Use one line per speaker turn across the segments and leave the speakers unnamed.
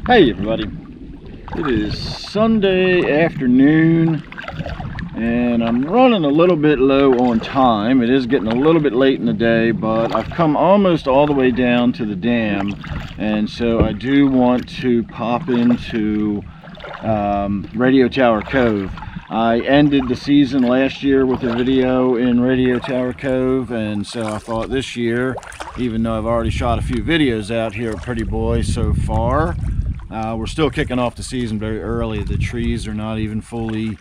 Hey everybody, it is Sunday afternoon and I'm running a little bit low on time. It is getting a little bit late in the day, but I've come almost all the way down to the dam, and so I do want to pop into Radio Tower Cove. I ended the season last year with a video in Radio Tower Cove, and so I thought this year, even though I've already shot a few videos out here at Prettyboy so far, we're still kicking off the season very early. The trees are not even fully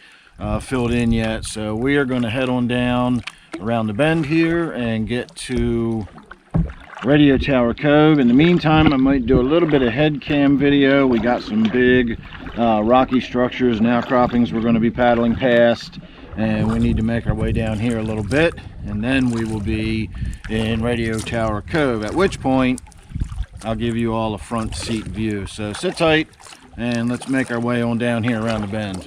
filled in yet, so we are going to head on down around the bend here and get to Radio Tower Cove. In the meantime, I might do a little bit of head cam video. We got some big rocky structures and outcroppings we're going to be paddling past, and we need to make our way down here a little bit, and then we will be in Radio Tower Cove, at which point I'll give you all a front seat view. So sit tight and let's make our way on down here around the bend.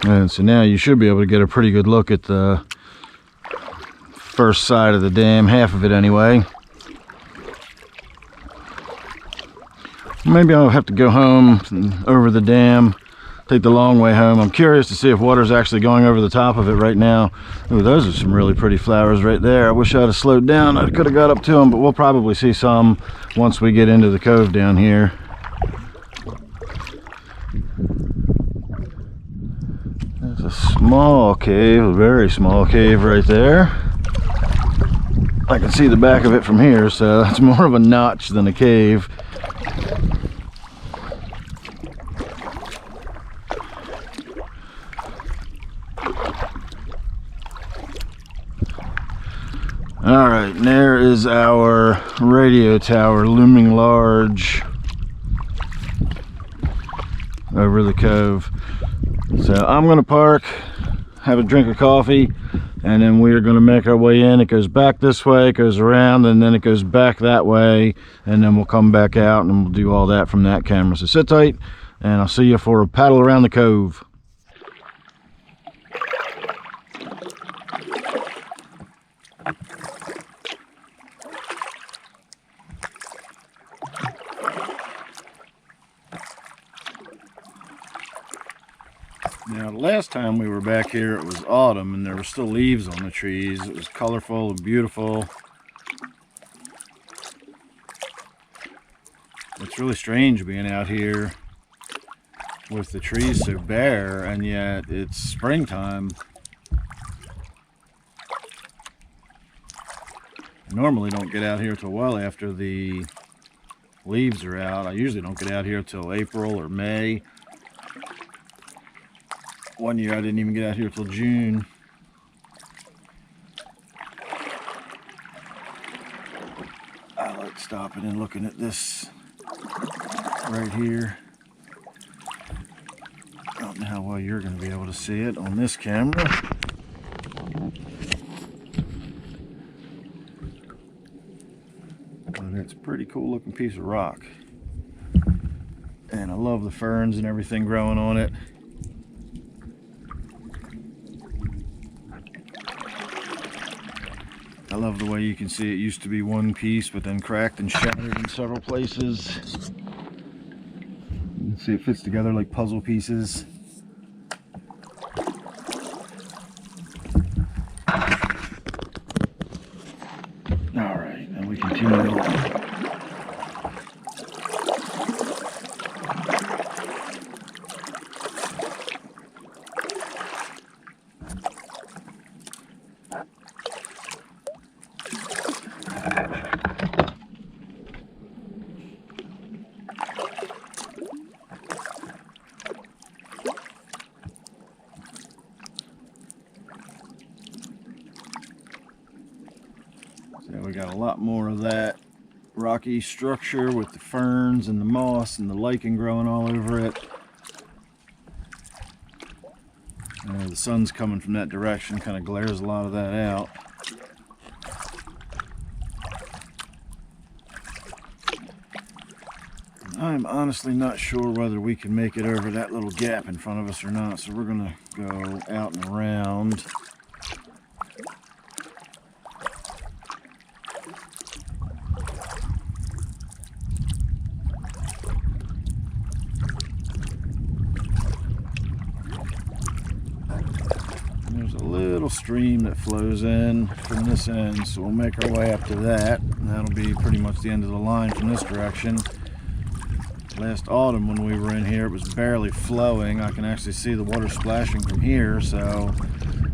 And so now you should be able to get a pretty good look at the first side of the dam, half of it anyway. Maybe I'll have to go home over the dam, take the long way home. I'm curious to see if water's actually going over the top of it right now. Ooh, those are some really pretty flowers right there. I wish I'd have slowed down. I could have got up to them, but we'll probably see some once we get into the cove down here. There's a small cave, a very small cave right there. I can see the back of it from here, so it's more of a notch than a cave. All right, and there is our radio tower looming large over the cove. So I'm going to park, have a drink of coffee, and then we are going to make our way in. It goes back this way, it goes around, and then it goes back that way, and then we'll come back out and we'll do all that from that camera. So sit tight, and I'll see you for a paddle around the cove. Now, the last time we were back here, it was autumn and there were still leaves on the trees. It was colorful and beautiful. It's really strange being out here with the trees so bare, and yet it's springtime. I normally don't get out here till well after the leaves are out. I usually don't get out here till April or May. One year I didn't even get out here till June. I like stopping and looking at this right here. I don't know how well you're going to be able to see it on this camera. But it's a pretty cool looking piece of rock. And I love the ferns and everything growing on it. I love the way you can see it used to be one piece, but then cracked and shattered in several places. You can see it fits together like puzzle pieces. Alright, and we continue on. So we got a lot more of that rocky structure with the ferns and the moss and the lichen growing all over it. The sun's coming from that direction, kind of glares a lot of that out. I'm honestly not sure whether we can make it over that little gap in front of us or not, so we're going to go out and around. There's a little stream that flows in from this end, so we'll make our way up to that, and that'll be pretty much the end of the line from this direction. Last autumn when we were in here, it was barely flowing. I can actually see the water splashing from here, so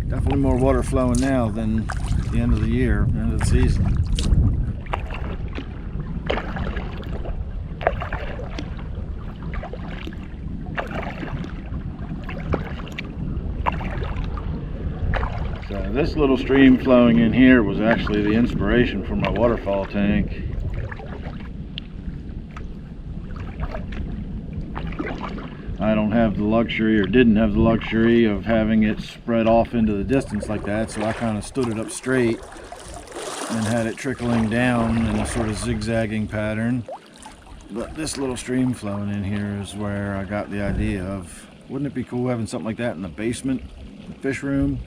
definitely more water flowing now than at the end of the year, end of the season. So this little stream flowing in here was actually the inspiration for my waterfall tank. I don't have the luxury, or didn't have the luxury, of having it spread off into the distance like that, so I kind of stood it up straight and had it trickling down in a sort of zigzagging pattern. But this little stream flowing in here is where I got the idea of, wouldn't it be cool having something like that in the basement fish room?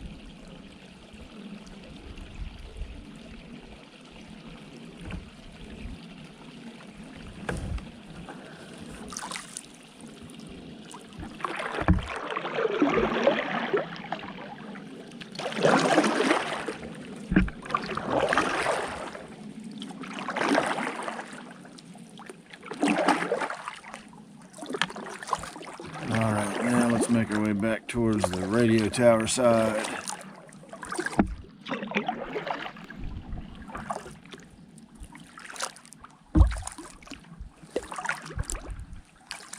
Alright, now let's make our way back towards the radio tower side.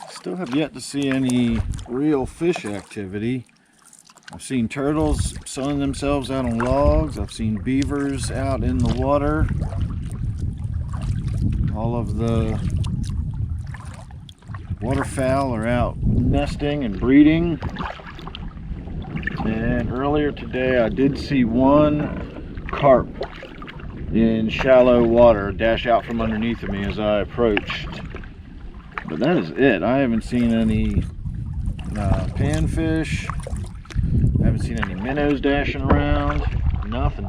Still have yet to see any real fish activity. I've seen turtles sunning themselves out on logs. I've seen beavers out in the water. All of the waterfowl are out nesting and breeding. And earlier today I did see one carp in shallow water dash out from underneath of me as I approached. But that is it. I haven't seen any panfish. I haven't seen any minnows dashing around. Nothing.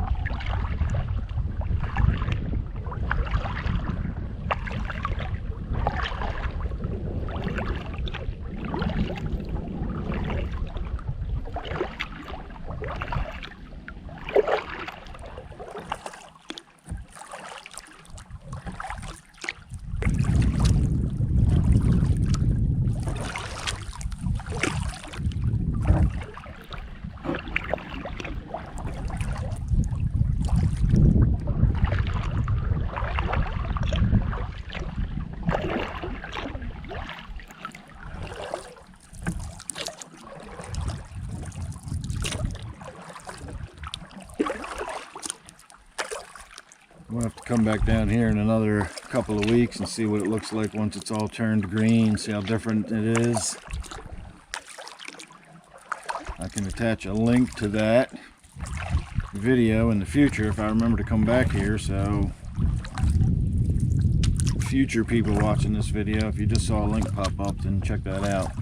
We'll have to come back down here in another couple of weeks and see what it looks like once it's all turned green, see how different it is. I can attach a link to that video in the future if I remember to come back here, so future people watching this video, if you just saw a link pop up, then check that out.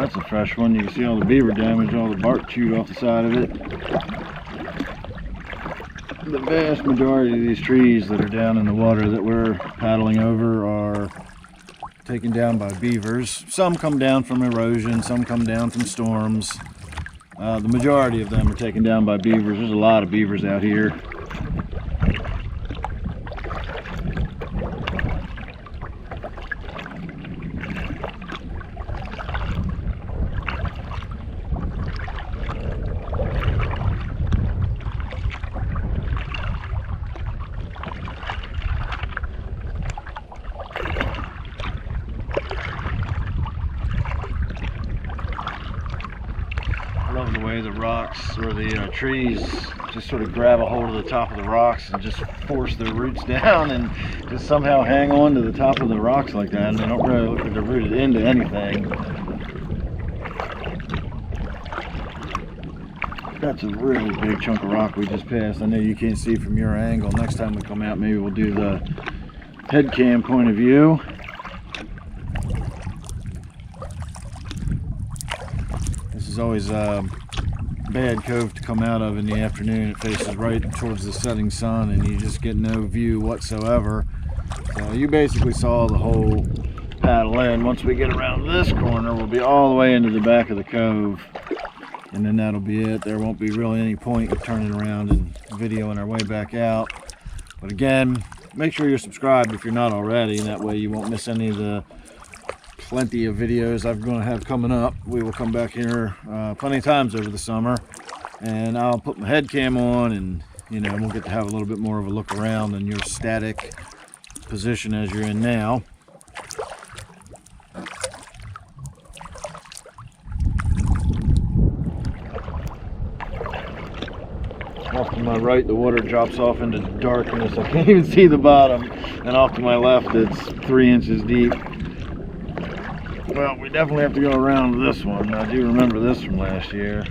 that's a fresh one. You can see all the beaver damage, all the bark chewed off the side of it. The vast majority of these trees that are down in the water that we're paddling over are taken down by beavers. Some come down from erosion, some come down from storms. The majority of them are taken down by beavers. There's a lot of beavers out here. I love the way the rocks or the trees just sort of grab a hold of the top of the rocks and just force their roots down and just somehow hang on to the top of the rocks like that, and they don't really look like they're rooted into anything. That's a really big chunk of rock we just passed. I know you can't see from your angle. Next time we come out, maybe we'll do the head cam point of view. This is always a bad cove to come out of in the afternoon. It faces right towards the setting sun and you just get no view whatsoever. So you basically saw the whole paddle in. Once we get around this corner, we'll be all the way into the back of the cove. And then that'll be it. There won't be really any point in turning around and videoing our way back out. But again, make sure you're subscribed if you're not already, and that way you won't miss any of the plenty of videos I'm going to have coming up. We will come back here plenty of times over the summer, and I'll put my head cam on, and we'll get to have a little bit more of a look around than your static position as you're in now. Off to my right, the water drops off into darkness. I can't even see the bottom. And off to my left, it's 3 inches deep. Well, we definitely have to go around this one. I do remember this from last year.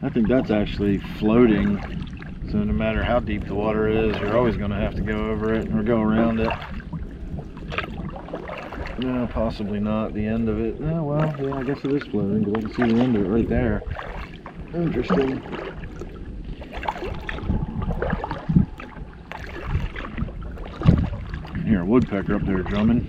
I think that's actually floating. So no matter how deep the water is, you're always going to have to go over it or go around it. No, possibly not. The end of it. Oh, well, yeah, I guess it is floating because I can see the end of it right there. Interesting. I hear a woodpecker up there drumming.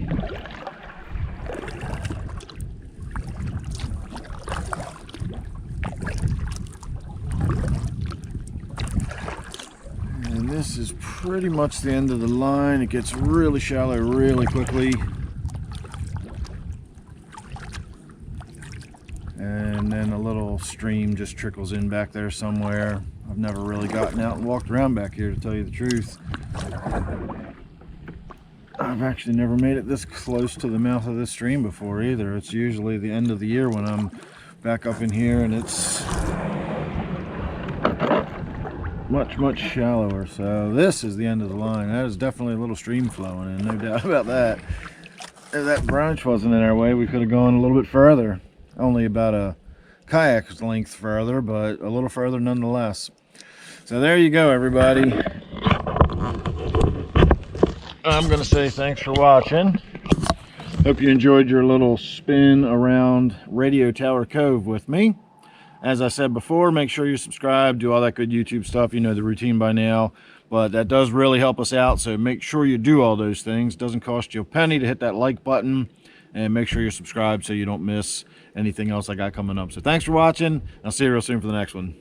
And this is pretty much the end of the line. It gets really shallow really quickly. And then a little stream just trickles in back there somewhere. I've never really gotten out and walked around back here, to tell you the truth. I've actually never made it this close to the mouth of this stream before either. It's usually the end of the year when I'm back up in here and it's much shallower. So this is the end of the line. That is definitely a little stream flowing in, no doubt about that. If that branch wasn't in our way, we could have gone a little bit further. Only about a kayak's length further, but a little further nonetheless. So there you go, everybody. I'm going to say thanks for watching. Hope you enjoyed your little spin around Radio Tower Cove with me. As I said before, make sure you subscribe, do all that good YouTube stuff. You know the routine by now, but that does really help us out, so make sure you do all those things. It doesn't cost you a penny to hit that like button, and make sure you're subscribed so you don't miss anything else I got coming up. So thanks for watching. I'll see you real soon for the next one.